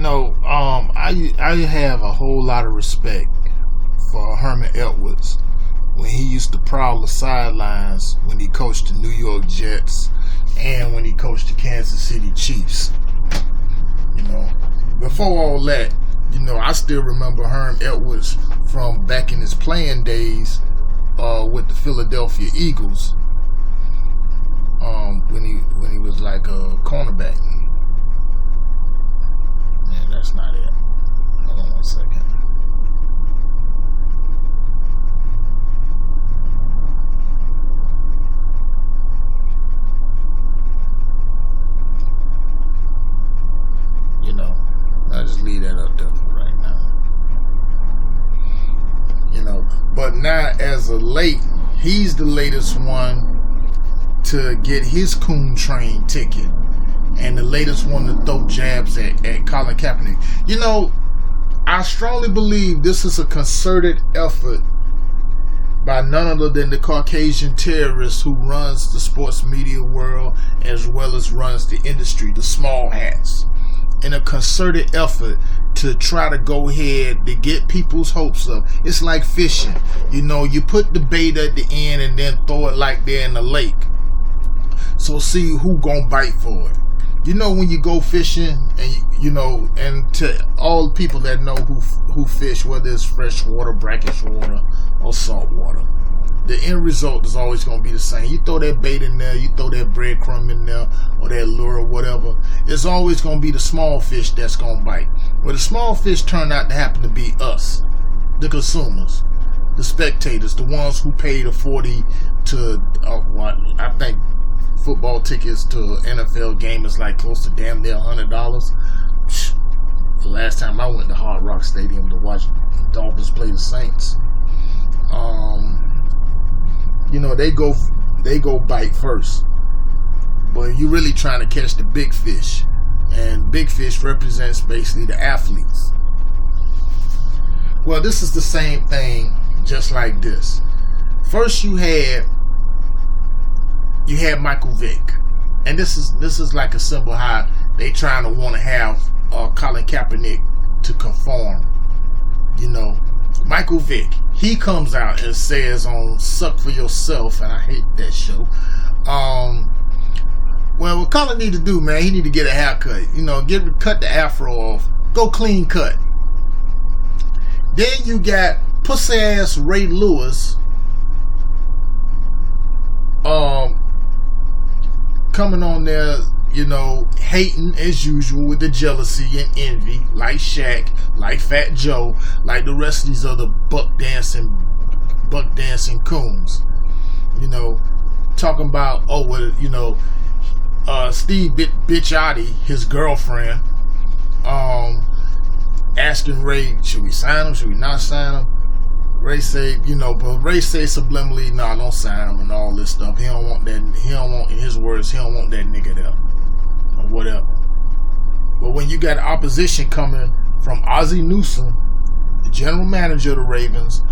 I have a whole lot of respect for Herman Edwards when he used to prowl the sidelines when he coached the New York Jets and when he coached the Kansas City Chiefs. Before all that, I still remember Herm Edwards from back in his playing days with the Philadelphia Eagles when he was like a cornerback. Man, that's not it. Hold on 1 second. I'll just leave that up there for right now. But now as of late, he's the latest one to get his Coon train ticket and the latest one to throw jabs at Colin Kaepernick. I strongly believe this is a concerted effort by none other than the Caucasian terrorist who runs the sports media world as well as runs the industry, the small hats, in a concerted effort to try to go ahead to get people's hopes up. It's like fishing. You put the bait at the end and then throw it like they're in the lake. So see who gonna bite for it. When you go fishing and and to all the people that know who fish, whether it's freshwater, brackish water, or salt water, the end result is always going to be the same. You throw that bait in there, you throw that breadcrumb in there, or that lure or whatever, it's always going to be the small fish that's going to bite. Well, the small fish turned out to happen to be us, the consumers, the spectators, the ones who paid a 40 to, I think football tickets to an NFL game is like close to damn near $100. The last time I went to Hard Rock Stadium to watch Dolphins play the Saints, they go bite first, but you're really trying to catch the big fish, and big fish represents basically the athletes. Well, this is the same thing, just like this. First, you had Michael Vick, and this is like a symbol how they trying to want to have Colin Kaepernick to conform. Michael Vick, he comes out and says on Suck For Yourself, and I hate that show. Well, what Colin need to do, man, he need to get a haircut. Cut the afro off, go clean cut. Then you got pussy ass Ray Lewis, coming on there, hating as usual with the jealousy and envy, like Shaq, like Fat Joe, like the rest of these other buck dancing coons. Talking about, Steve Bitchotti, his girlfriend, asking Ray, should we sign him, should we not sign him? Ray say, but Ray say subliminally, nah, don't sign him and all this stuff. He don't want, in his words, he don't want that nigga there. Or whatever. But when you got opposition coming from Ozzie Newsome, the general manager of the Ravens,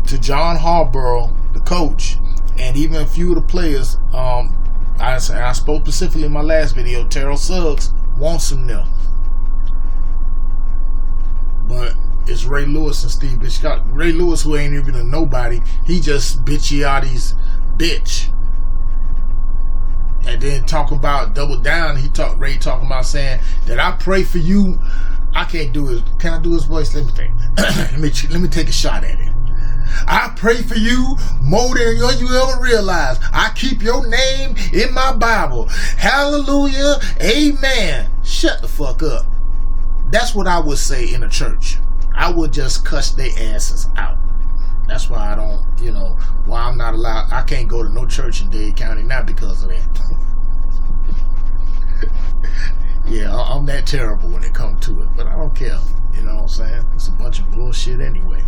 to John Harbaugh, the coach, and even a few of the players, I spoke specifically in my last video, Terrell Suggs wants him there. But it's Ray Lewis and Steve Bitchotti. Ray Lewis, who ain't even a nobody, he just Bitchotti's bitch. And then double down, Ray talking about saying that I pray for you. I can't do it. Can I do his voice? Let me think. let me take a shot at it. I pray for you more than you ever realize. I keep your name in my Bible. Hallelujah. Amen. Shut the fuck up. That's what I would say in a church. I would just cuss their asses out. That's why I don't, why I'm not allowed. I can't go to no church in Dade County, not because of that. Yeah, I'm that terrible when it comes to it, but I don't care. You know what I'm saying? It's a bunch of bullshit anyway.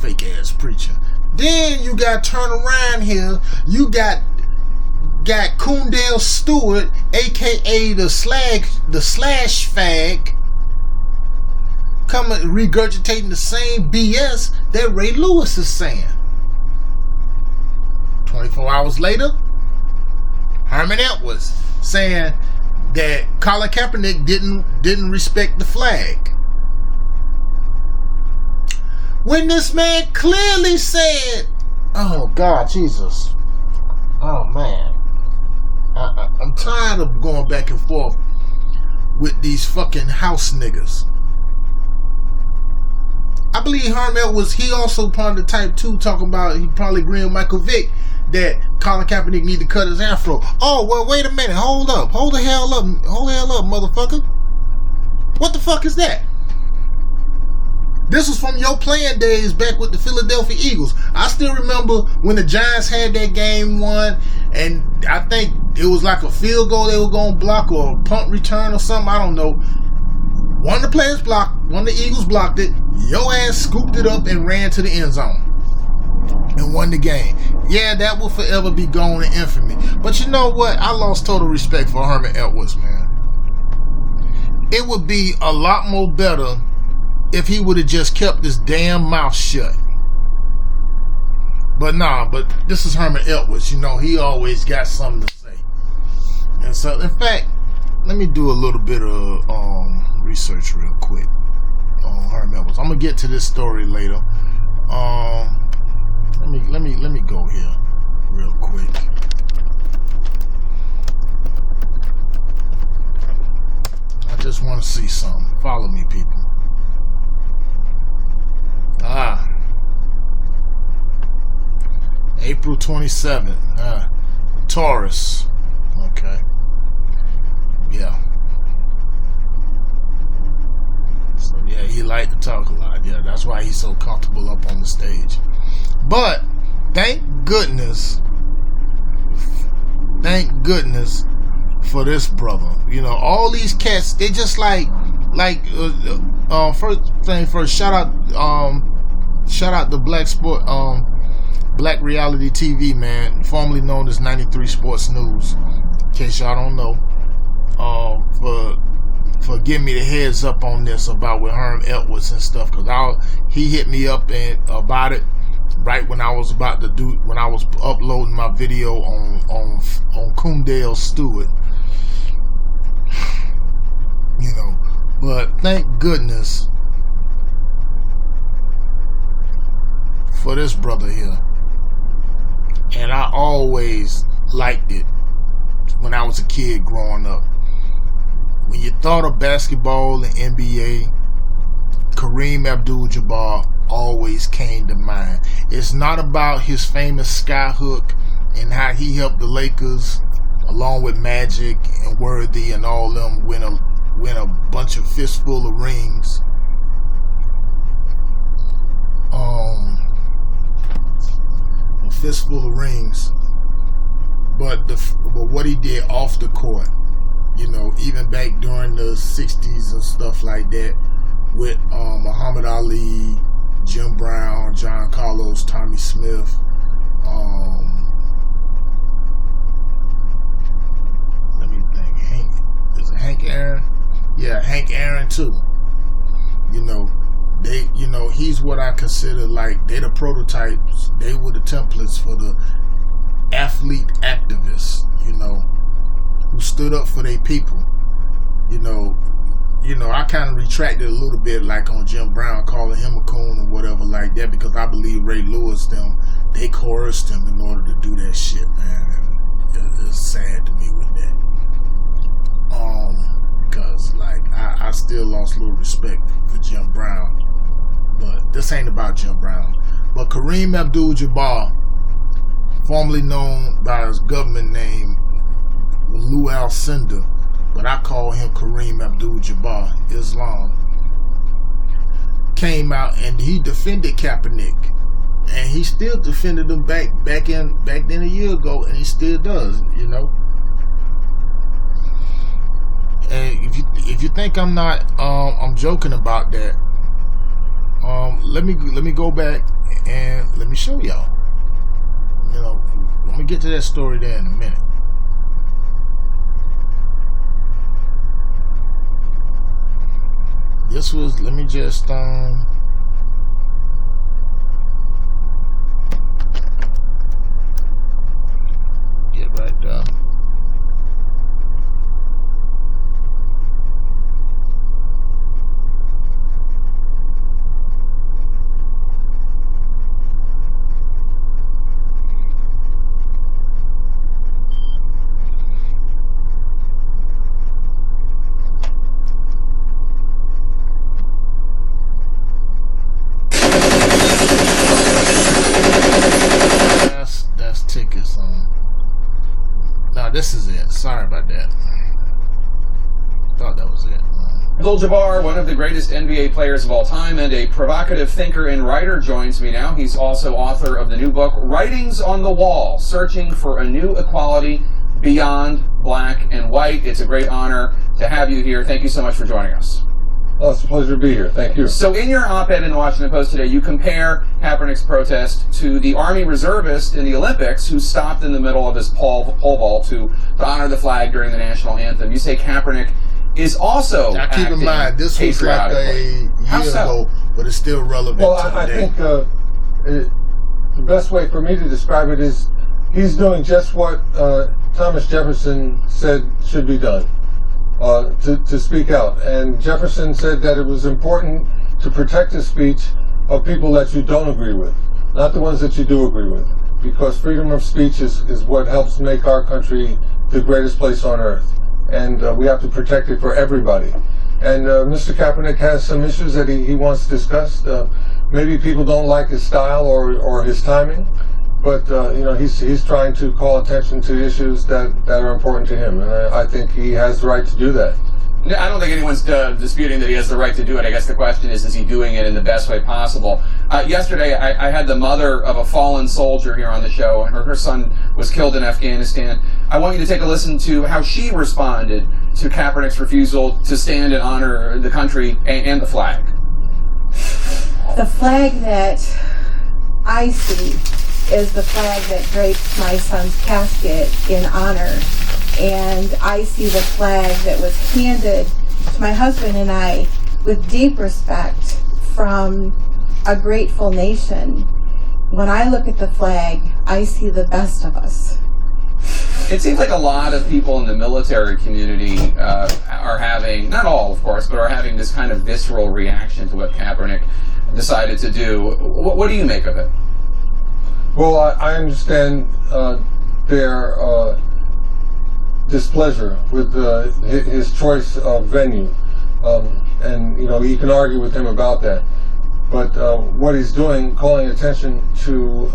Fake ass preacher. Then you got turn around here. You got Coondale Stewart, aka the slash fag, coming regurgitating the same BS that Ray Lewis is saying. 24 hours later, Herman Edwards saying that Colin Kaepernick didn't respect the flag. When this man clearly said, oh God, Jesus. Oh man. I'm tired of going back and forth with these fucking house niggas. I believe Herm Edwards, he also part of the type 2 talking about, he probably agreeing with Michael Vick that Colin Kaepernick need to cut his afro. Oh, well, wait a minute. Hold up. Hold the hell up. Hold the hell up, motherfucker. What the fuck is that? This was from your playing days back with the Philadelphia Eagles. I still remember when the Giants had that game won, and I think it was like a field goal they were going to block or a punt return or something. I don't know. One of the players blocked, one of the Eagles blocked it. Your ass scooped it up and ran to the end zone and won the game. Yeah, that will forever be gone in infamy. But you know what? I lost total respect for Herm Edwards, man. It would be a lot more better if he would have just kept his damn mouth shut. But nah, but this is Herm Edwards. You know, he always got something to say. And so, in fact, let me do a little bit of research real quick on Herm Edwards. I'm gonna get to this story later. Let me go here real quick. I just want to see something. Follow me, people. April 27th. Taurus. Okay. Yeah. So yeah, he liked to talk a lot. Yeah, that's why he's so comfortable up on the stage. But thank goodness for this brother. You know, all these cats, they just first thing first, shout out to Black Reality TV, man, formerly known as 93 Sports News, in case y'all don't know, for giving me the heads up on this about with Herm Edwards and stuff, because he hit me up about it right when I was uploading my video on Coondale Stewart, you know. But thank goodness for this brother here. And I always liked it when I was a kid growing up. When you thought of basketball and NBA, Kareem Abdul-Jabbar always came to mind. It's not about his famous skyhook and how he helped the Lakers, along with Magic and Worthy and all them, win a bunch of fistful of rings. A fistful of rings. But what he did off the court, you know, even back during the 60s and stuff like that, with Muhammad Ali, Jim Brown, John Carlos, Tommy Smith, let me think, Hank Aaron? Yeah, Hank Aaron too. You know, he's what I consider like, they the prototypes, they were the templates for the athlete activists, you know, who stood up for their people. You know, I kind of retracted a little bit, like on Jim Brown, calling him a coon or whatever like that, because I believe Ray Lewis, they coerced him in order to do that shit, man. And it's sad to me with that. Because like I still lost a little respect for Jim Brown, but this ain't about Jim Brown. But Kareem Abdul-Jabbar, formerly known by his government name Lou Alcindor, but I call him Kareem Abdul-Jabbar, Islam, came out and he defended Kaepernick, and he still defended him back then a year ago, and he still does, you know. And if you think I'm not I'm joking about that, let me go back and let me show y'all. You know, I'm gonna get to that story there in a minute. This was, let me just get right there. Abdul Jabbar, one of the greatest NBA players of all time and a provocative thinker and writer, joins me now. He's also author of the new book, Writings on the Wall, Searching for a New Equality Beyond Black and White. It's a great honor to have you here. Thank you so much for joining us. Well, it's a pleasure to be here. Thank you. So in your op-ed in the Washington Post today, you compare Kaepernick's protest to the Army reservist in the Olympics who stopped in the middle of his pole vault to honor the flag during the national anthem. You say Kaepernick is also now keep in mind, this was like a year ago, but it's still relevant today. I think the best way for me to describe it is he's doing just what Thomas Jefferson said should be done, to speak out. And Jefferson said that it was important to protect the speech of people that you don't agree with, not the ones that you do agree with, because freedom of speech is what helps make our country the greatest place on earth. And we have to protect it for everybody. And Mr. Kaepernick has some issues that he wants to discuss. Maybe people don't like his style or his timing, but he's trying to call attention to issues that are important to him, and I think he has the right to do that. I don't think anyone's disputing that he has the right to do it. I guess the question is he doing it in the best way possible? Yesterday, I had the mother of a fallen soldier here on the show, and her son was killed in Afghanistan. I want you to take a listen to how she responded to Kaepernick's refusal to stand and honor the country and the flag. The flag that I see is the flag that drapes my son's casket in honor. And I see the flag that was handed to my husband and I with deep respect from a grateful nation. When I look at the flag, I see the best of us. It seems like a lot of people in the military community are having, not all of course, but are having this kind of visceral reaction to what Kaepernick decided to do. What do you make of it? Well, I understand their displeasure with his choice of venue, and you can argue with him about that. But what he's doing, calling attention to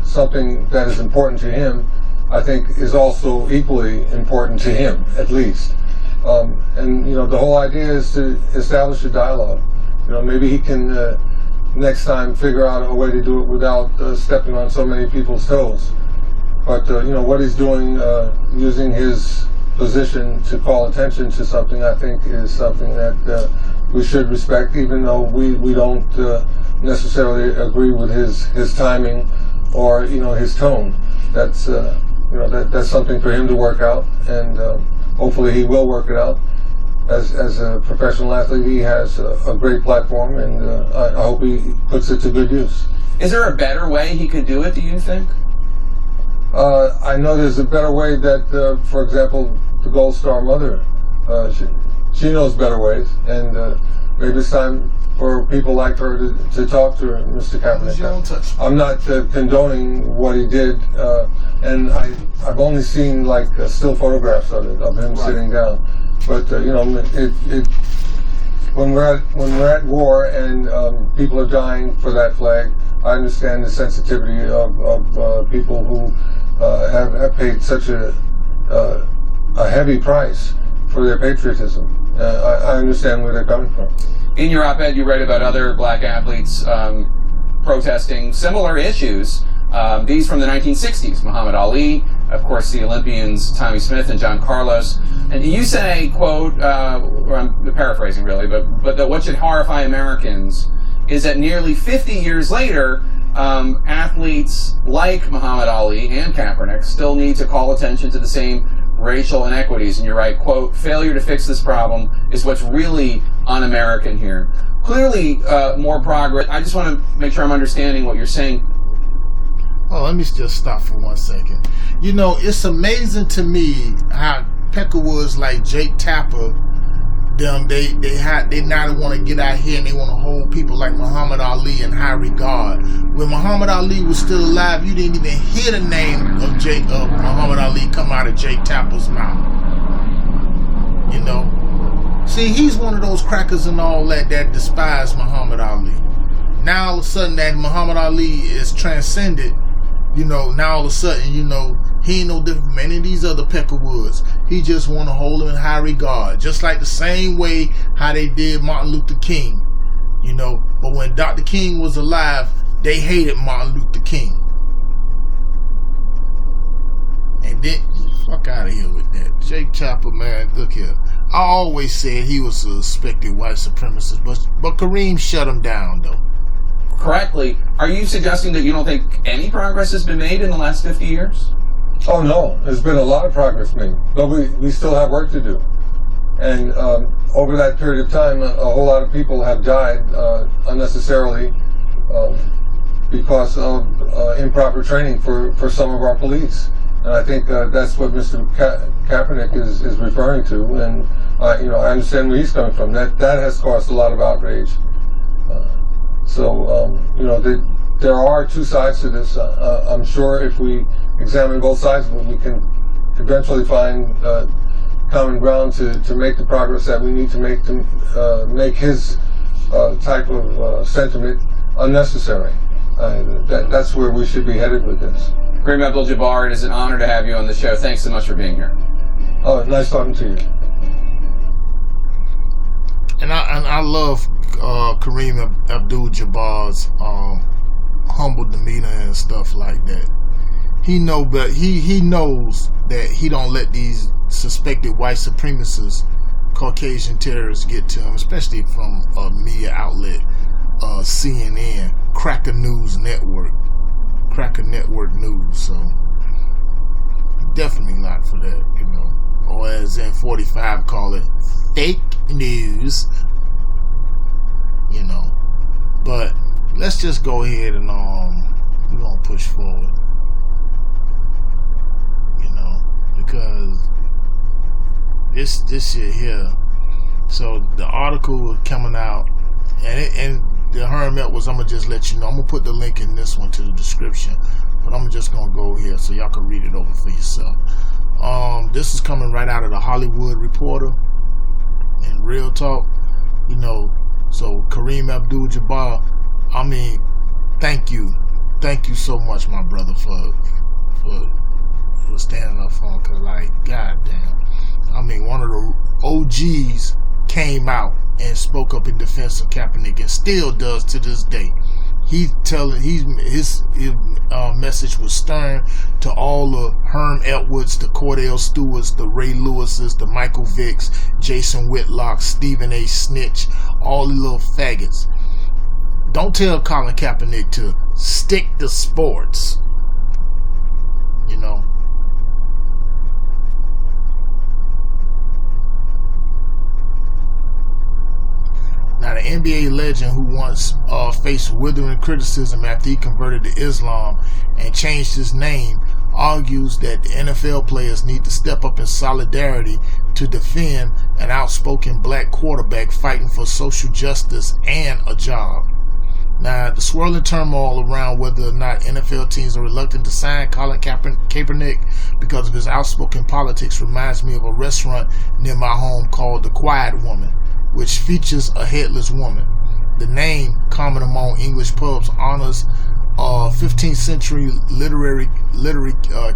something that is important to him, I think is also equally important to him, at least. And the whole idea is to establish a dialogue. Maybe he can next time figure out a way to do it without stepping on so many people's toes. But what he's doing, using his position to call attention to something, I think is something that we should respect, even though we don't necessarily agree with his timing or his tone. That's that's something for him to work out, and hopefully he will work it out. As a professional athlete, he has a great platform, and I hope he puts it to good use. Is there a better way he could do it, do you think? I know there's a better way that, for example, the Gold Star mother, she knows better ways, and maybe it's time for people like her to talk to Mr. Kaepernick. I'm not condoning what he did, and I've only seen still photographs of him sitting down. But when we're at war and people are dying for that flag, I understand the sensitivity of people who have paid such a heavy price for their patriotism. I understand where they're coming from. In your op-ed, you write about other black athletes protesting similar issues. These from the 1960s, Muhammad Ali, of course, the Olympians Tommie Smith and John Carlos. And you say, quote, or I'm paraphrasing really, but that what should horrify Americans is that nearly 50 years later, athletes like Muhammad Ali and Kaepernick still need to call attention to the same racial inequities. And you write, quote, failure to fix this problem is what's really un-American here. Clearly, more progress. I just want to make sure I'm understanding what you're saying. Oh, let me just stop for 1 second. It's amazing to me how peckerwoods like Jake Tapper, they now want to get out here and they want to hold people like Muhammad Ali in high regard. When Muhammad Ali was still alive, you didn't even hear the name of Muhammad Ali come out of Jake Tapper's mouth. See, he's one of those crackers and all that despise Muhammad Ali. Now all of a sudden that Muhammad Ali is transcended, now all of a sudden, He ain't no different from any of these other Peckerwoods. He just want to hold him in high regard. Just like the same way how they did Martin Luther King. You know, but when Dr. King was alive, they hated Martin Luther King. And then, fuck out of here with that. Jake Chopper, man, look here. I always said he was a suspected white supremacist, but Kareem shut him down, though. Correctly. Are you suggesting that you don't think any progress has been made in the last 50 years? Oh, no. There's been a lot of progress made. But we still have work to do. And over that period of time, a whole lot of people have died unnecessarily because of improper training for some of our police. And I think that's what Mr. Kaepernick is referring to. And I understand where he's coming from. That has caused a lot of outrage. There are two sides to this. I'm sure if we examine both sides, we can eventually find common ground to make the progress that we need to make his type of sentiment unnecessary. That's where we should be headed with this. Kareem Abdul-Jabbar, it is an honor to have you on the show. Thanks so much for being here. Oh, nice talking to you. And I love Kareem Abdul-Jabbar's humble demeanor and stuff like that. He knows that he don't let these suspected white supremacists, Caucasian terrorists get to him, especially from a media outlet, CNN, Cracker Network News. So definitely not for that, you know. Or as N45 call it, fake news. You know. But let's just go ahead and we're gonna push forward. You know, because this shit here. So the article was coming out, and the Herm was, I'm gonna just let you know. I'm gonna put the link in this one to the description, but I'm just gonna go here so y'all can read it over for yourself. This is coming right out of the Hollywood Reporter and Real Talk. You know, so Kareem Abdul-Jabbar, I mean, thank you so much, my brother, for standing up for him. Cause like, goddamn, I mean, one of the OGs came out and spoke up in defense of Kaepernick, and still does to this day. His message was stern to all the Herm Edwards, the Cordell Stewarts, the Ray Lewises, the Michael Vicks, Jason Whitlock, Stephen A. Snitch, all the little faggots. Don't tell Colin Kaepernick to stick to sports. You know. Now, the NBA legend who once faced withering criticism after he converted to Islam and changed his name argues that the NFL players need to step up in solidarity to defend an outspoken black quarterback fighting for social justice and a job. Now, the swirling turmoil around whether or not NFL teams are reluctant to sign Colin Kaepernick because of his outspoken politics reminds me of a restaurant near my home called The Quiet Woman, which features a headless woman. The name, common among English pubs, honors a 15th century literary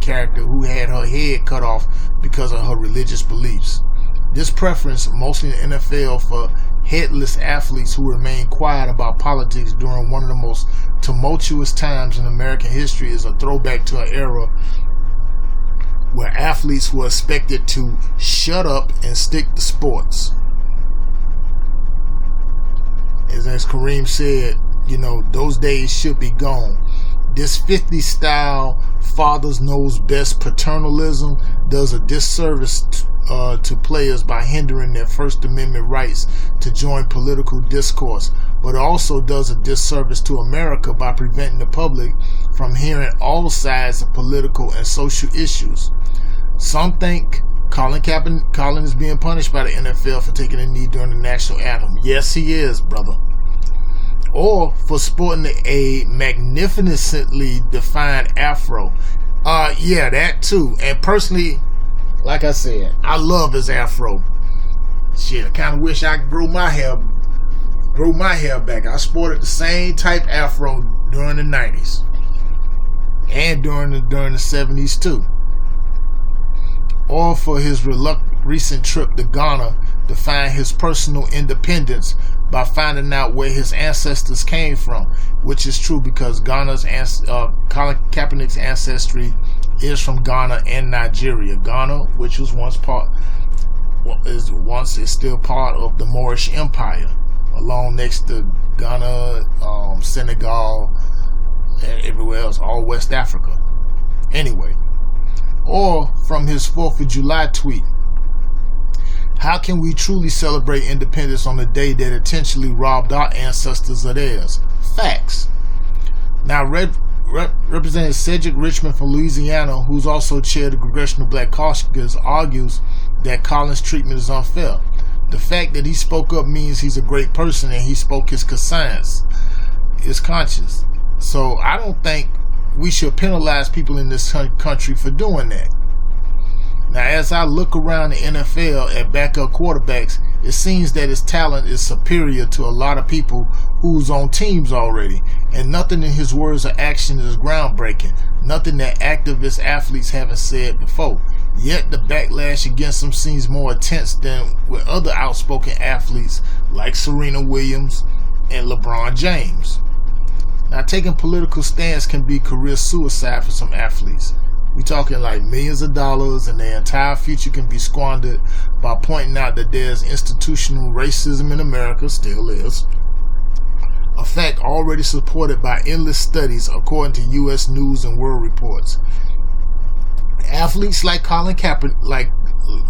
character who had her head cut off because of her religious beliefs. This preference, mostly in the NFL, for headless athletes who remain quiet about politics during one of the most tumultuous times in American history is a throwback to an era where athletes were expected to shut up and stick to sports. As Kareem said, you know, those days should be gone. This 50s style fathers knows best paternalism does a disservice to players by hindering their First Amendment rights to join political discourse, but also does a disservice to America by preventing the public from hearing all sides of political and social issues. Some think Colin is being punished by the NFL for taking a knee during the national anthem. Yes, he is, brother. Or for sporting a magnificently defined afro. Yeah, that too. And personally, like I said, I love his afro. Shit, I kind of wish I could grow my hair back. I sported the same type afro during the 90s. And during the 70s too. or for his recent trip to Ghana to find his personal independence by finding out where his ancestors came from, which is true because Colin Kaepernick's ancestry is from Ghana and Nigeria. Ghana, which was is still part of the Moorish Empire, along next to Ghana, Senegal, and everywhere else, all West Africa. Anyway, or from his 4th of July tweet, how can we truly celebrate independence on a day that intentionally robbed our ancestors of theirs? Facts. Now, Representative Cedric Richmond from Louisiana, who's also chair of the Congressional Black Caucus, argues that Colin's treatment is unfair. The fact that he spoke up means he's a great person and he spoke his conscience. So I don't think we should penalize people in this country for doing that. Now, as I look around the NFL at backup quarterbacks, it seems that his talent is superior to a lot of people who's on teams already, and nothing in his words or actions is groundbreaking, nothing that activist athletes haven't said before. Yet the backlash against him seems more intense than with other outspoken athletes like Serena Williams and LeBron James. Now, taking political stance can be career suicide for some athletes. We're talking like millions of dollars, and their entire future can be squandered by pointing out that there's institutional racism in America, still is, a fact already supported by endless studies according to U.S. News and World Reports. Athletes like Colin Kaepernick,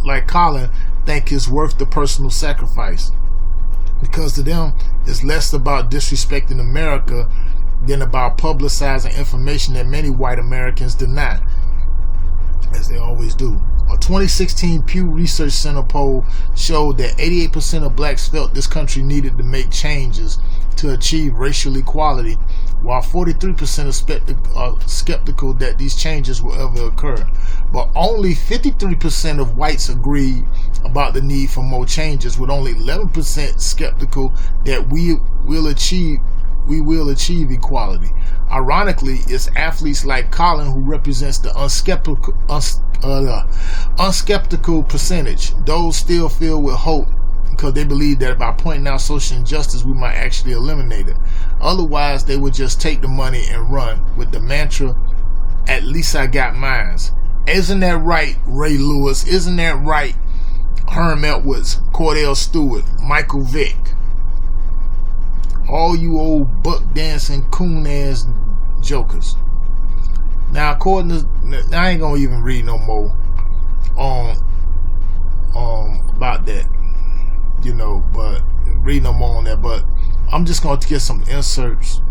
like Colin, think it's worth the personal sacrifice, because to them it's less about disrespecting America than about publicizing information that many white Americans deny, as they always do. A 2016 Pew Research Center poll showed that 88% of blacks felt this country needed to make changes to achieve racial equality, while 43% are skeptical that these changes will ever occur. But only 53% of whites agreed about the need for more changes, with only 11% skeptical that we will achieve equality. Ironically, it's athletes like Colin who represents the unskeptical percentage. Those still filled with hope because they believe that by pointing out social injustice, we might actually eliminate it. Otherwise, they would just take the money and run with the mantra, "At least I got mines." Isn't that right, Ray Lewis? Isn't that right, Herm Edwards, Cordell Stewart, Michael Vick? All you old buck dancing coon ass jokers. Now, according to, I ain't gonna even read no more about that, but read no more on that. But I'm just gonna get some inserts.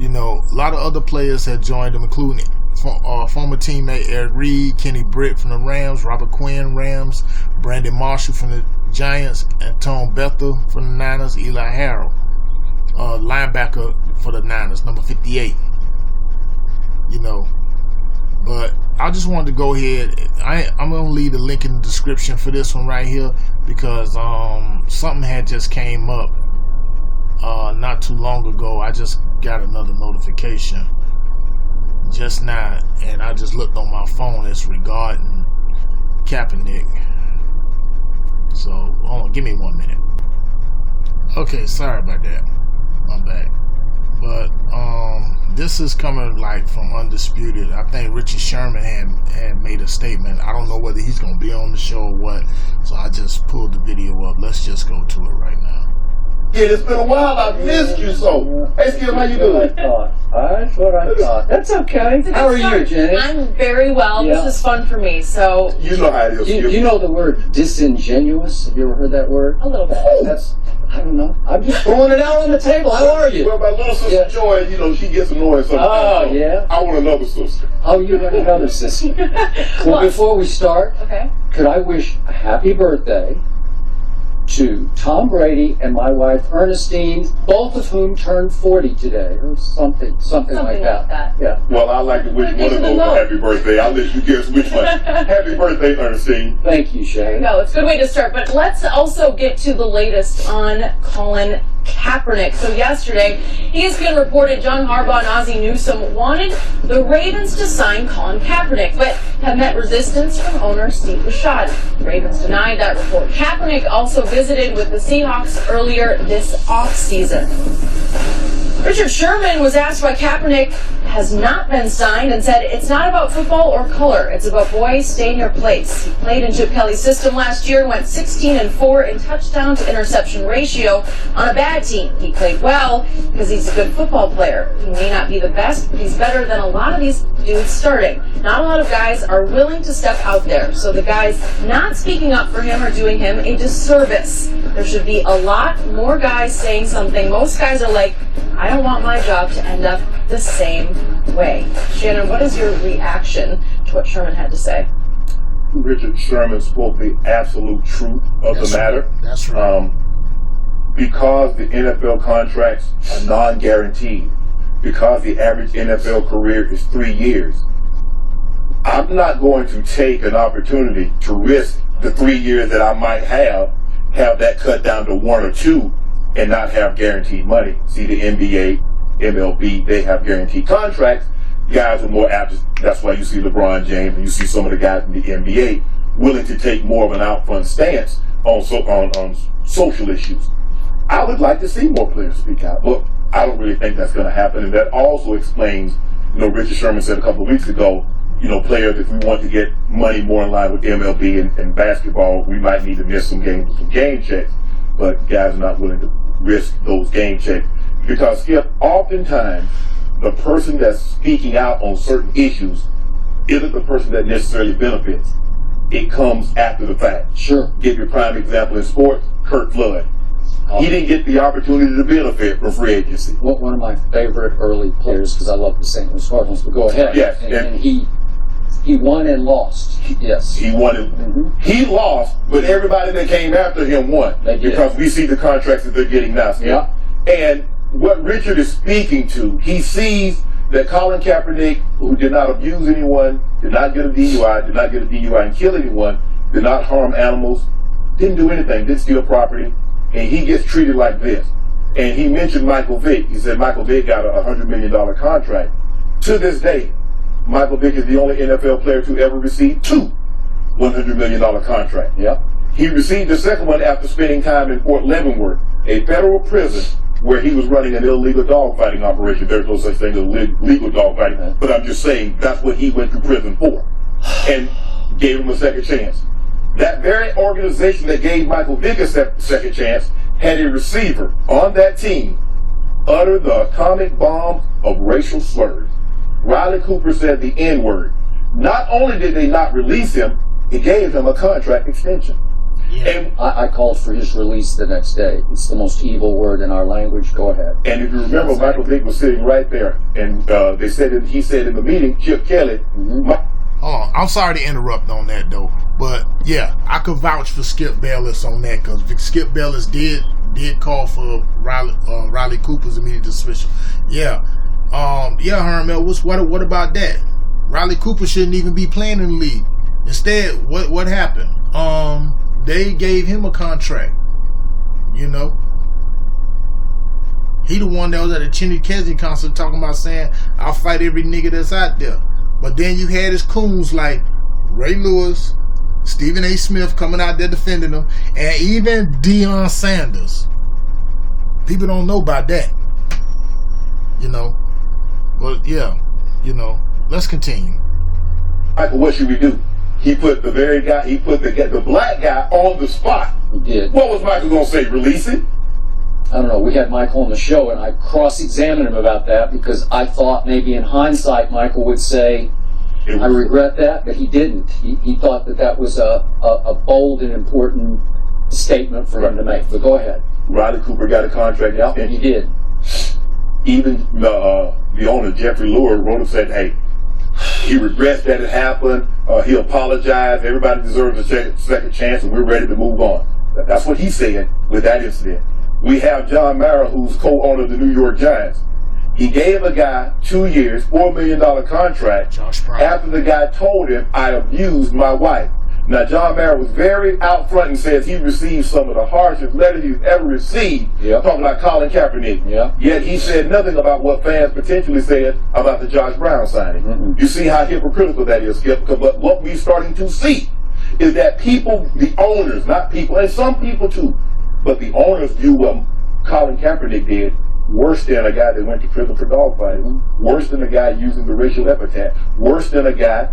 A lot of other players have joined them, including former teammate Eric Reed, Kenny Britt from the Rams, Robert Quinn, Rams, Brandon Marshall from the Giants, and Tom Bethel from the Niners, Eli Harrell, linebacker for the Niners, number 58. But I just wanted to go ahead. I'm going to leave the link in the description for this one right here, because something had just came up not too long ago. I just got another notification just now, and I just looked on my phone. It's regarding Kaepernick. So, hold on, give me 1 minute. Okay, sorry about that. I'm back. But this is coming from Undisputed. I think Richard Sherman had made a statement. I don't know whether he's going to be on the show or what, so I just pulled the video up. Let's just go to it right now. Yeah, it's been a while. I missed you so. Hey, Skip, how you doing? That's what I thought. That's okay. How are you, Jenny? I'm very well. Yeah. This is fun for me. So you know how it is. You know the word disingenuous? Have you ever heard that word? A little bit. I don't know. I'm just throwing it out on the table. How are you? Well, my little sister Joy, she gets annoyed sometimes. Oh, yeah? I want another sister. Oh, you want another sister. Well, before we start, could I wish a happy birthday to Tom Brady and my wife Ernestine, both of whom turned 40 today, or something like that. Yeah. Well, I'd like to wish one of those a happy birthday. I'll let you guess which one. Happy birthday, Ernestine. Thank you, Shay. No, it's a good way to start. But let's also get to the latest on Colin Kaepernick. Kaepernick. So yesterday, ESPN reported John Harbaugh and Ozzie Newsome wanted the Ravens to sign Colin Kaepernick, but have met resistance from owner Steve Bisciotti. The Ravens denied that report. Kaepernick also visited with the Seahawks earlier this offseason. Richard Sherman was asked why Kaepernick has not been signed and said it's not about football or color. It's about boys, stay in your place. He played in Chip Kelly's system last year and went 16-4 in touchdown to interception ratio on a bad team. He played well because he's a good football player. He may not be the best, but he's better than a lot of these dudes starting. Not a lot of guys are willing to step out there, so the guys not speaking up for him are doing him a disservice. There should be a lot more guys saying something. Most guys are like, I don't want my job to end up the same way. Shannon, what is your reaction to what Sherman had to say? Richard Sherman spoke the absolute truth of the matter. That's right. Because the NFL contracts are non-guaranteed, because the average NFL career is 3 years, I'm not going to take an opportunity to risk the 3 years that I might have that cut down to 1 or 2 and not have guaranteed money. See, the NBA, MLB, they have guaranteed contracts. Guys are more apt. That's why you see LeBron James and you see some of the guys in the NBA willing to take more of an out-front stance on social issues. I would like to see more players speak out. Look, I don't really think that's going to happen, and that also explains, Richard Sherman said a couple of weeks ago, players, if we want to get money more in line with MLB and basketball, we might need to miss some games with some game checks. But guys are not willing to risk those game checks because oftentimes the person that's speaking out on certain issues isn't the person that necessarily benefits. It comes after the fact. Sure. Give your prime example in sports, Kurt Flood. He didn't get the opportunity to benefit from free agency. One of my favorite early players, because I love the St. Louis Cardinals, but go ahead. Yes. And he won and lost. Yes. He won and he lost, but everybody that came after him won. They did. Because we see the contracts that they're getting now. Yeah. And what Richard is speaking to, he sees that Colin Kaepernick, who did not abuse anyone, did not get a DUI and kill anyone, did not harm animals, didn't do anything, didn't steal property, and he gets treated like this. And he mentioned Michael Vick. He said Michael Vick got a $100 million contract. To this day, Michael Vick is the only NFL player to ever receive 2 $100 million contracts. Yep. He received the second one after spending time in Fort Leavenworth, a federal prison where he was running an illegal dogfighting operation. There's no such thing as legal dogfighting, but I'm just saying that's what he went to prison for, and gave him a second chance. That very organization that gave Michael Vick a second chance had a receiver on that team utter the atomic bomb of racial slurs. Riley Cooper said the N-word. Not only did they not release him, it gave him a contract extension. Yeah. And I called for his release the next day. It's the most evil word in our language. Go ahead. And if you remember, Michael Vick was sitting right there, and he said in the meeting, Chip Kelly. I'm sorry to interrupt on that though, but yeah, I could vouch for Skip Bayless on that because Skip Bayless did call for Riley Cooper's immediate dismissal. Yeah, Herm, what about that? Riley Cooper shouldn't even be playing in the league. Instead, what happened? They gave him a contract. He the one that was at a Chinny Kesney concert talking about saying, I'll fight every nigga that's out there. But then you had his coons like Ray Lewis, Stephen A. Smith coming out there defending him, and even Deion Sanders. People don't know about that. But yeah, let's continue. Michael, what should we do? He put the black guy on the spot. He did. What was Michael going to say? Release it? I don't know. We had Michael on the show, and I cross-examined him about that because I thought maybe in hindsight Michael would say, I regret that, but he didn't. He thought that was a bold and important statement for him to make. But go ahead. Riley Cooper got a contract out, and he did. Even the owner, Jeffrey Lurie, wrote and said, hey, he regrets that it happened. He apologized. Everybody deserves a second chance, and we're ready to move on. That's what he said with that incident. We have John Mara, who's co-owner of the New York Giants. He gave a guy 2 years, $4 million contract after the guy told him, I abused my wife. Now, John Mayer was very out front and says he received some of the harshest letters he's ever received, talking about Colin Kaepernick. Yet he said nothing about what fans potentially said about the Josh Brown signing. You see how hypocritical that is, Skip? But what we're starting to see is that people, the owners, not people, and some people too, but the owners view what Colin Kaepernick did worse than a guy that went to prison for dogfighting, worse than a guy using the racial epithet, worse than a guy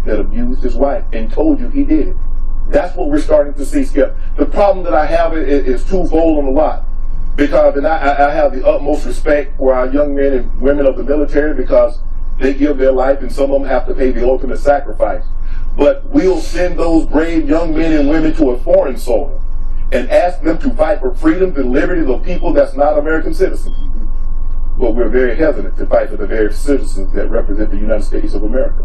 that abused his wife and told you he did it. That's what we're starting to see, Skip. The problem that I have is twofold on a lot. Because, and I have the utmost respect for our young men and women of the military because they give their life and some of them have to pay the ultimate sacrifice. But we'll send those brave young men and women to a foreign soil and ask them to fight for freedom and liberty of people that's not American citizens. But we're very hesitant to fight for the very citizens that represent the United States of America.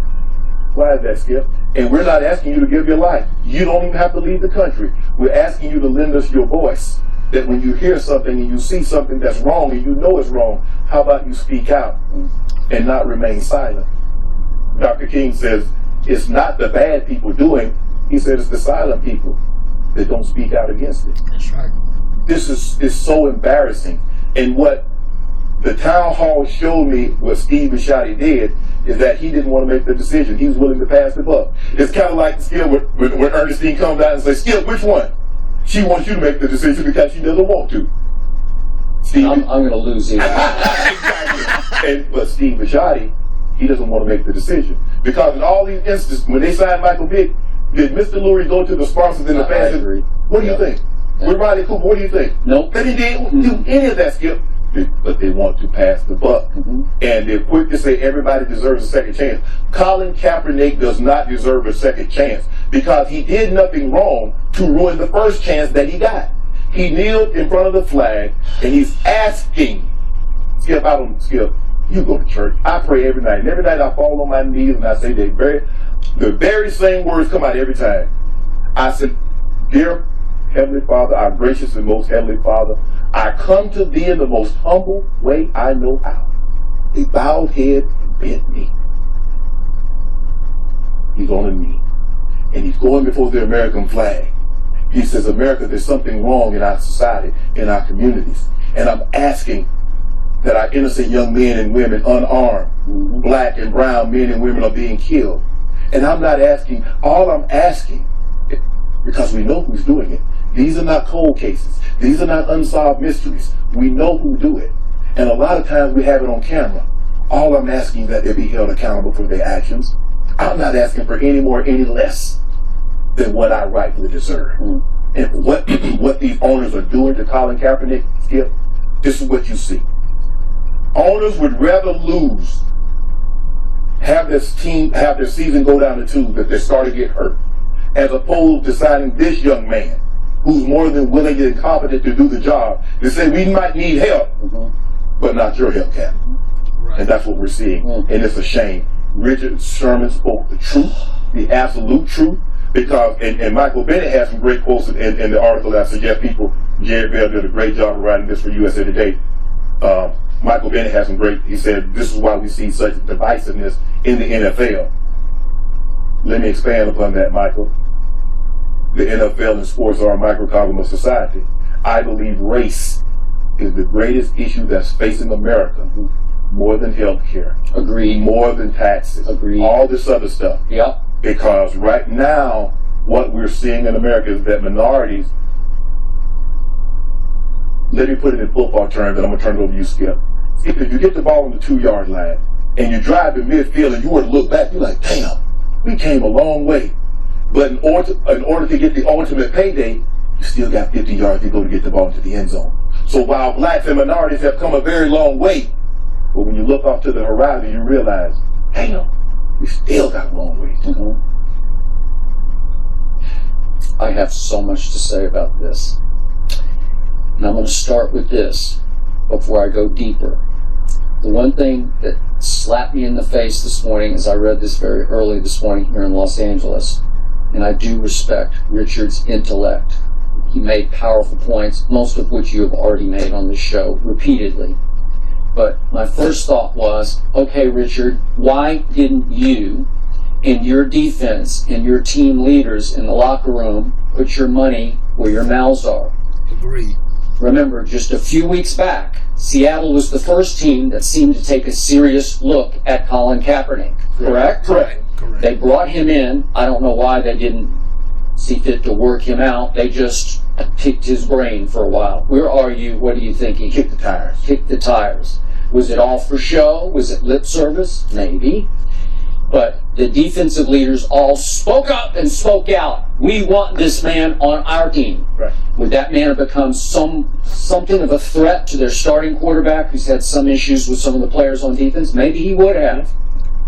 Why is that, Skip? And we're not asking you to give your life. You don't even have to leave the country. We're asking you to lend us your voice. That when you hear something and you see something that's wrong and you know it's wrong, how about you speak out and not remain silent? Dr. King says it's not the bad people doing. He said it's the silent people that don't speak out against it. That's right. This is so embarrassing. And what the town hall showed me what Steve Bisciotti did is that he didn't want to make the decision. He was willing to pass the buck. It's kind of like Skip when Ernestine comes out and says, Skip, which one? She wants you to make the decision because she doesn't want to. Steve, I'm going to lose here. Exactly. But Steve Bisciotti, he doesn't want to make the decision. Because in all these instances, when they signed Michael Vick, did Mr. Lurie go to the sponsors in the fans? What do you think? With Riley Cooper, what do you think? Nope. They didn't do any of that, Skip. But they want to pass the buck. And they're quick to say everybody deserves a second chance. Colin Kaepernick does not deserve a second chance because he did nothing wrong to ruin the first chance that he got. He kneeled in front of the flag and he's asking, Skip, Skip, you go to church. I pray every night. And every night I fall on my knees and I say the very same words come out every time. I said, Dear Heavenly Father, our gracious and most Heavenly Father, I come to thee in the most humble way I know how. A bowed head and bent knee. He's on a knee. And he's going before the American flag. He says, America, there's something wrong in our society, in our communities. And I'm asking that our innocent young men and women, unarmed, black and brown men and women are being killed. And I'm not asking, all I'm asking, because we know who's doing it. These are not cold cases. These are not unsolved mysteries. We know who do it. And a lot of times we have it on camera. All I'm asking is that they be held accountable for their actions. I'm not asking for any more, any less than what I rightfully deserve. And what these owners are doing to Colin Kaepernick, Skip, this is what you see. Owners would rather lose, have their season go down the tube if they start to get hurt, as opposed to signing this young man who's more than willing and competent to do the job. They say we might need help, but not your help, Cap. And that's what we're seeing. And it's a shame. Richard Sherman spoke the truth, the absolute truth, because, and Michael Bennett has some great quotes in the article that I suggest people, Jared Bell did a great job of writing this for USA Today. Michael Bennett has some great, he said, this is why we see such divisiveness in the NFL. Let me expand upon that, Michael. The NFL and sports are a microcosm of society. I believe race is the greatest issue that's facing America, more than health care. Agreed. More than taxes. Agreed. All this other stuff. Yep. Because right now, what we're seeing in America is that minorities, let me put it in football terms, and I'm going to turn it over to you, Skip. If you get the ball on the 2-yard line, and you drive to midfield, and you were to look back, you're like, damn, we came a long way. But in order to get the ultimate payday, you still got 50 yards to go to get the ball into the end zone. So while blacks and minorities have come a very long way, but when you look off to the horizon, you realize, damn, we still got a long way to go. I have so much to say about this. And I'm going to start with this before I go deeper. The one thing that slapped me in the face this morning as I read this very early this morning here in Los Angeles, and I do respect Richard's intellect. He made powerful points, most of which you have already made on this show repeatedly. But my first thought was, okay, Richard, why didn't you and your defense and your team leaders in the locker room put your money where your mouths are. Agreed. Remember, just a few weeks back, Seattle was the first team that seemed to take a serious look at Colin Kaepernick, correct? Correct. They brought him in. I don't know why they didn't see fit to work him out. They just picked his brain for a while. Where are you? What are you thinking? Kick the tires. Kick the tires. Was it all for show? Was it lip service? Maybe. But the defensive leaders all spoke up and spoke out. We want this man on our team. Right. Would that man have become something of a threat to their starting quarterback who's had some issues with some of the players on defense? Maybe he would have.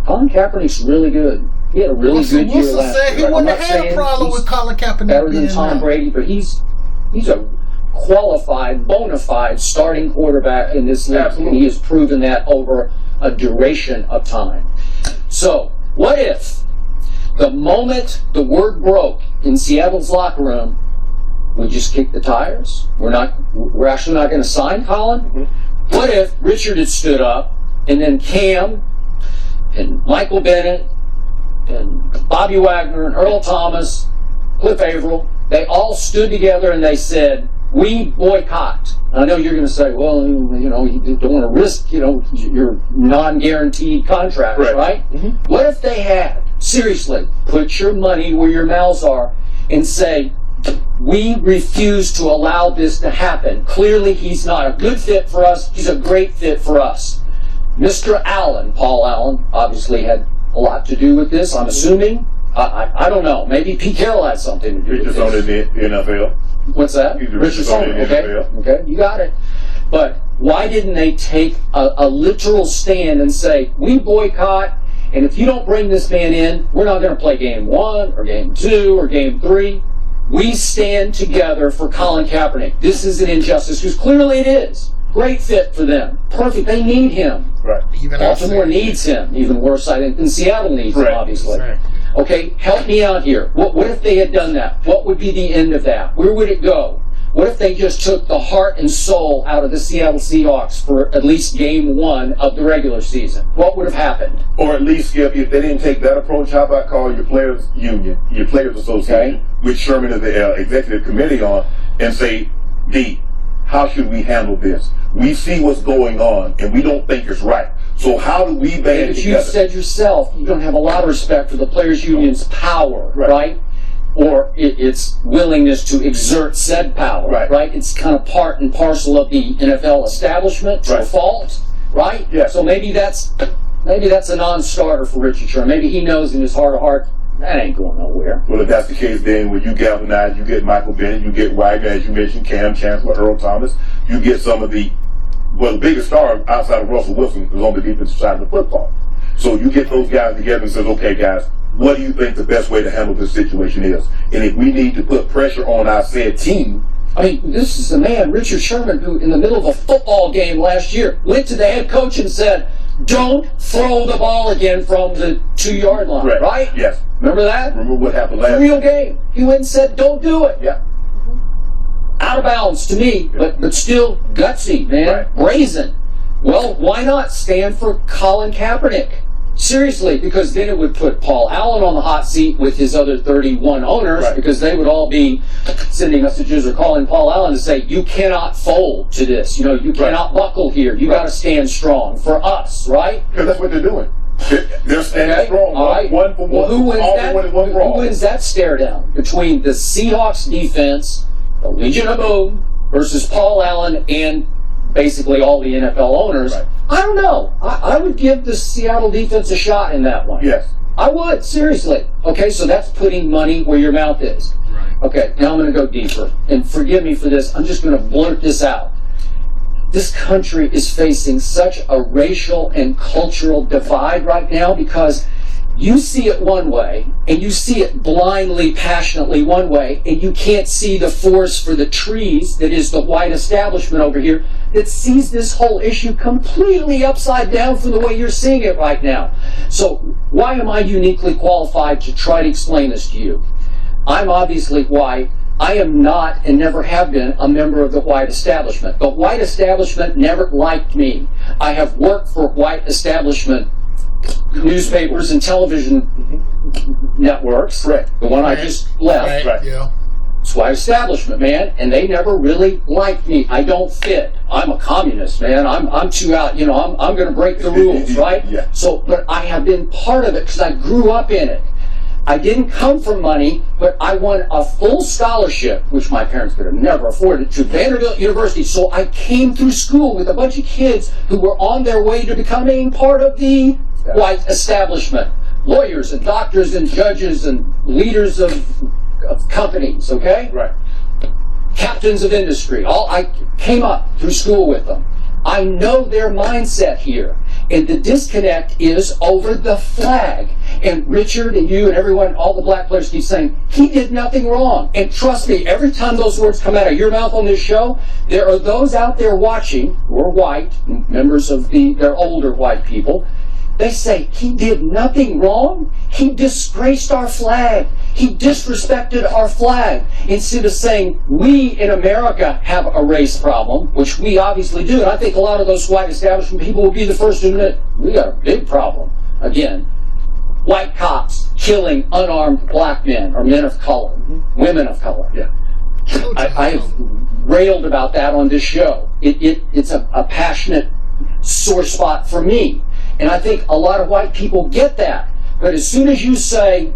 Colin Kaepernick's really good. He had a really good year last said year. he wouldn't have had a problem with Colin Kaepernick better than being Tom there. Brady, but he's a qualified, bona fide starting quarterback in this league. Absolutely. And he has proven that over a duration of time. So, what if the moment the word broke in Seattle's locker room, we just kicked the tires? We're actually not going to sign Colin? Mm-hmm. What if Richard had stood up and then Cam and Michael Bennett and Bobby Wagner and Earl Thomas, Cliff Averill, they all stood together and they said, we boycott. I know you're going to say, well, you don't want to risk, your non-guaranteed contracts, right? Mm-hmm. What if they had, seriously, put your money where your mouths are and say, we refuse to allow this to happen. Clearly, he's not a good fit for us. He's a great fit for us. Mr. Allen, Paul Allen, obviously had a lot to do with this, I'm assuming. I don't know. Maybe Pete Carroll had something to do with Richard's on in this. the NFL. What's that? Richard's on in the NFL. Okay, you got it. But why didn't they take a literal stand and say, we boycott, and if you don't bring this man in, we're not going to play game 1 or game 2 or game 3. We stand together for Colin Kaepernick. This is an injustice, because clearly it is. Great fit for them. Perfect. They need him. Right. Baltimore needs him. Even worse, I think, than Seattle needs him, obviously. Right. Okay, help me out here. What if they had done that? What would be the end of that? Where would it go? What if they just took the heart and soul out of the Seattle Seahawks for at least game 1 of the regular season? What would have happened? Or at least, if they didn't take that approach, how about call your players' union, your players' association, which Sherman is the executive committee on, and say, D, how should we handle this? We see what's going on, and we don't think it's right. So how do we band As together? you said yourself, you don't have a lot of respect for the players' union's power, right? Or its willingness to exert said power, right? It's kind of part and parcel of the NFL establishment to a fault, right? Yeah. So maybe that's a non-starter for Richard Sherman. Maybe he knows in his heart of heart, that ain't going nowhere. Well, if that's the case, then when you galvanize, you get Michael Bennett, you get Wagner, as you mentioned, Cam Chancellor, Earl Thomas, you get some of the biggest star outside of Russell Wilson is on the defensive side of the football. So you get those guys together and says, okay, guys, what do you think the best way to handle this situation is? And if we need to put pressure on our said team. I mean, this is the man, Richard Sherman, who in the middle of a football game last year went to the head coach and said, don't throw the ball again from the 2-yard line, right? Yes. Remember that? Remember what happened It's last a real game. He went and said, don't do it. Yeah. Out of bounds to me, but still gutsy, man. Brazen. Well, why not stand for Colin Kaepernick? Seriously, because then it would put Paul Allen on the hot seat with his other 31 owners, because they would all be sending messages or calling Paul Allen to say, you cannot fold to this. You cannot buckle here. You got to stand strong for us, right? Because that's what they're doing. They're standing strong. All right. One for one. Well, who wins that? Who wins that stare down between the Seahawks defense, the Legion of Boom, versus Paul Allen and basically all the NFL owners? I don't know. I would give the Seattle defense a shot in that one. Yes. I would, seriously. Okay, so that's putting money where your mouth is. Right. Okay, now I'm going to go deeper. And forgive me for this. I'm just going to blurt this out. This country is facing such a racial and cultural divide right now because you see it one way, and you see it blindly, passionately one way, and you can't see the forest for the trees that is the white establishment over here that sees this whole issue completely upside down from the way you're seeing it right now. So why am I uniquely qualified to try to explain this to you? I'm obviously white. I am not and never have been a member of the white establishment. The white establishment never liked me. I have worked for white establishment newspapers and television networks. Right. The one I just left. Right. Yeah. It's white establishment, man, and they never really liked me. I don't fit. I'm a communist, man. I'm too out. You know, I'm going to break the rules, right? Yeah. So, but I have been part of it because I grew up in it. I didn't come from money, but I won a full scholarship, which my parents could have never afforded, to Vanderbilt University. So I came through school with a bunch of kids who were on their way to becoming part of the white establishment. Lawyers and doctors and judges and leaders of companies, okay? Right. Captains of industry. I came up through school with them. I know their mindset here. And the disconnect is over the flag. And Richard and you and everyone, all the black players keep saying, he did nothing wrong. And trust me, every time those words come out of your mouth on this show, there are those out there watching who are white, members of they're older white people. They say, he did nothing wrong. He disgraced our flag. He disrespected our flag. Instead of saying, we in America have a race problem, which we obviously do. And I think a lot of those white establishment people will be the first to admit, we got a big problem. Again, white cops killing unarmed black men or men of color, women of color. Yeah. I've railed about that on this show. It's a passionate sore spot for me. And I think a lot of white people get that. But as soon as you say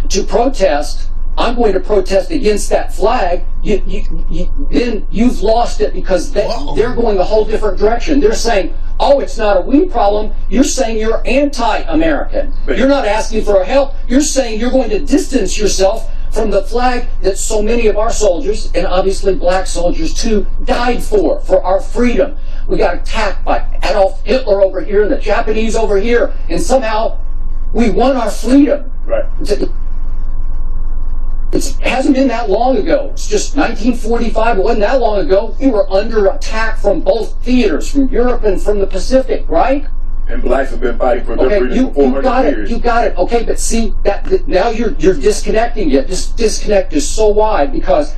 to protest, I'm going to protest against that flag, then you've lost it because they're going a whole different direction. They're saying, oh, it's not a we problem. You're saying you're anti-American. You're not asking for help. You're saying you're going to distance yourself from the flag that so many of our soldiers, and obviously black soldiers too, died for our freedom. We got attacked by Adolf Hitler over here and the Japanese over here, and somehow we won our freedom. Right. It hasn't been that long ago. It's just 1945. It wasn't that long ago. We were under attack from both theaters, from Europe and from the Pacific, right? And blacks have been fighting for their freedom for 400 years. You got it. Okay, but see, that now you're disconnecting it. This disconnect is so wide because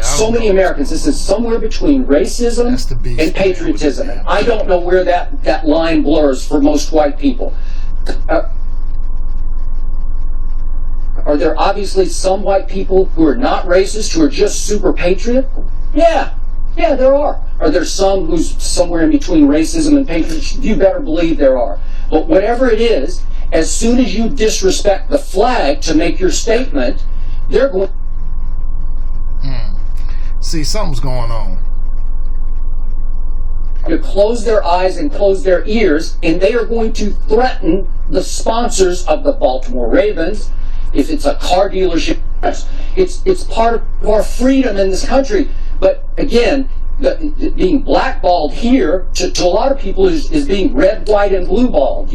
so many Americans, this is somewhere between racism and patriotism. I don't know where that line blurs for most white people. Are there obviously some white people who are not racist, who are just super patriot? Yeah, there are. Are there some who's somewhere in between racism and patriotism? You better believe there are. But whatever it is, as soon as you disrespect the flag to make your statement, they're going... See, something's going on. To close their eyes and close their ears, and they are going to threaten the sponsors of the Baltimore Ravens. If it's a car dealership, it's part of our freedom in this country. But again, being blackballed here to a lot of people is being red, white, and blue balled.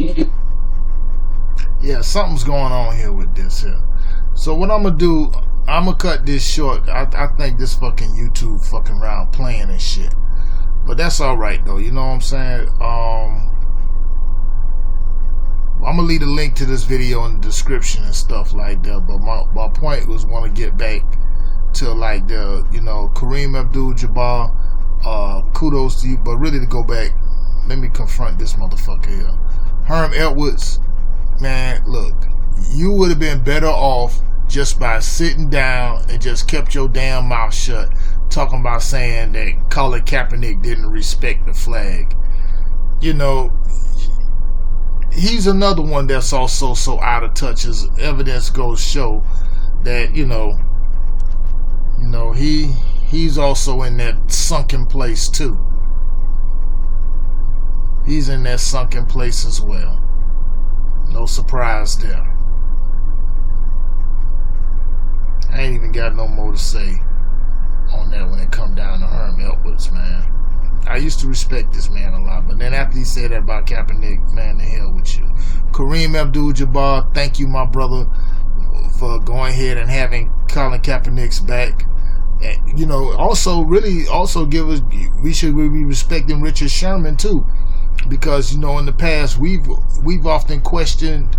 Yeah, something's going on here with this here. So what I'm gonna do, I'm gonna cut this short. I think this fucking YouTube fucking around playing and shit. But that's alright though, you know what I'm saying? I'm gonna leave a link to this video in the description and stuff like that. But my point was want to get back to like the, you know, Kareem Abdul Jabbar, kudos to you, but really to go back, let me confront this motherfucker here. Herm Edwards, man, look, you would have been better off just by sitting down and just kept your damn mouth shut, talking about saying that Colin Kaepernick didn't respect the flag. You know, he's another one that's also so out of touch, as evidence goes show that, you know, he's also in that sunken place too. He's in that sunken place as well. No surprise there. I ain't even got no more to say on that when it come down to Herm Edwards, man. I used to respect this man a lot, but then after he said that about Kaepernick, man, the hell with you. Kareem Abdul-Jabbar, thank you, my brother, for going ahead and having Colin Kaepernick's back. And, you know, also give us, we should be respecting Richard Sherman too, because, you know, in the past we've often questioned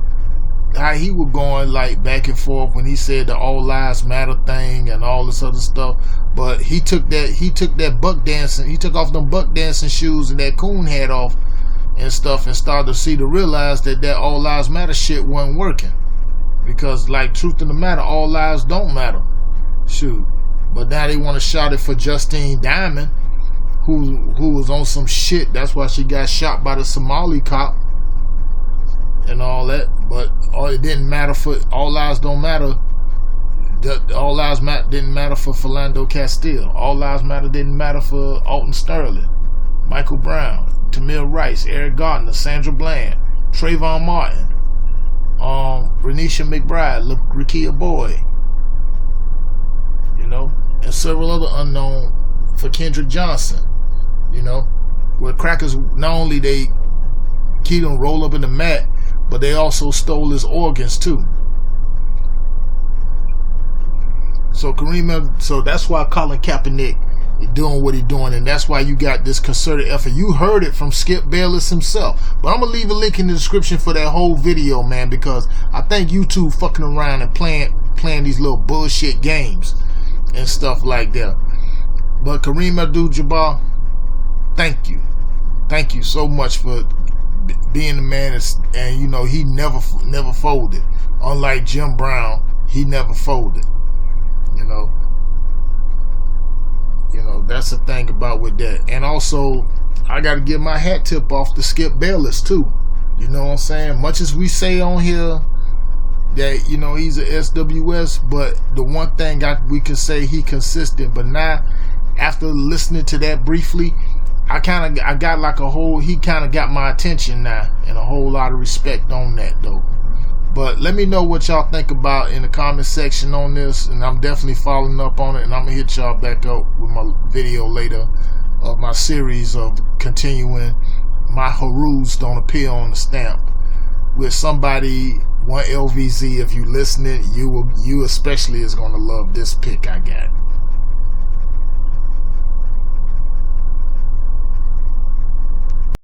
how he was going like back and forth when he said the all lives matter thing and all this other stuff. But he took that buck dancing, he took off them buck dancing shoes and that coon hat off and stuff, and started to realize that all lives matter shit wasn't working. Because like truth in the matter, all lives don't matter. Shoot. But now they want to shout it for Justine Diamond, who was on some shit. That's why she got shot by the Somali cop and all that. But it didn't matter for all lives don't matter. All lives didn't matter for Philando Castile. All lives matter didn't matter for Alton Sterling, Michael Brown, Tamir Rice, Eric Gardner, Sandra Bland, Trayvon Martin, Renisha McBride, Rakia Boyd, you know, and several other unknown for Kendrick Johnson, you know, where crackers not only they keyed him roll up in the mat, but they also stole his organs too. So Kareem, so that's why Colin Kaepernick is doing what he's doing, and that's why you got this concerted effort. You heard it from Skip Bayless himself, but I'm gonna leave a link in the description for that whole video, man, because I think you two fucking around and playing these little bullshit games and stuff like that. But Kareem Abdul-Jabbar, thank you so much for being the man, and you know he never folded. Unlike Jim Brown, he never folded. You know, that's the thing about with that. And also, I got to give my hat tip off to Skip Bayless too. You know what I'm saying? Much as we say on here that, you know, he's a SWS, but the one thing we can say, he consistent. But now, after listening to that briefly, he kind of got my attention now, and a whole lot of respect on that though. But let me know what y'all think about in the comment section on this, and I'm definitely following up on it, and I'm gonna hit y'all back up with my video later of my series of continuing my Harus Don't Appear on the Stamp with somebody, one LVZ. If you listening, you especially is gonna love this pick I got.